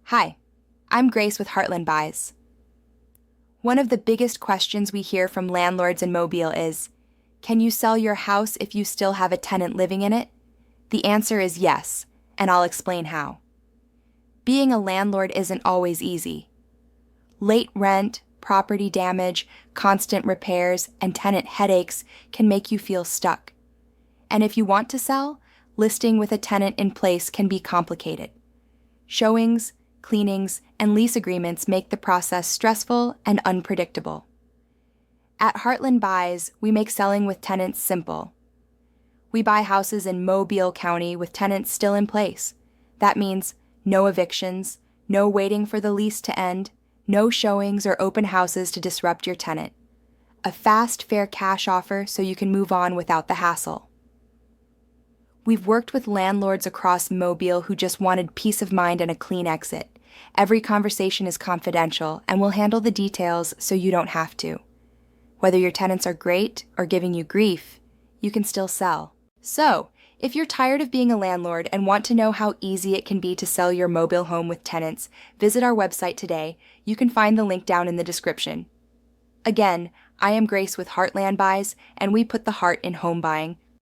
Hi, I'm Grace with Heartland Buys. One of the biggest questions we hear from landlords in Mobile is, can you sell your house if you still have a tenant living in it? The answer is yes, and I'll explain how. Being a landlord isn't always easy. Late rent, property damage, constant repairs, and tenant headaches can make you feel stuck. And if you want to sell, listing with a tenant in place can be complicated. Showings, cleanings, and lease agreements make the process stressful and unpredictable. At Heartland Buys, we make selling with tenants simple. We buy houses in Mobile County with tenants still in place. That means no evictions, no waiting for the lease to end, no showings or open houses to disrupt your tenant. A fast, fair cash offer so you can move on without the hassle. We've worked with landlords across Mobile who just wanted peace of mind and a clean exit. Every conversation is confidential, and we'll handle the details so you don't have to. Whether your tenants are great or giving you grief, you can still sell. So, if you're tired of being a landlord and want to know how easy it can be to sell your mobile home with tenants, visit our website today. You can find the link down in the description. Again, I am Grace with Heartland Buys, and we put the heart in home buying.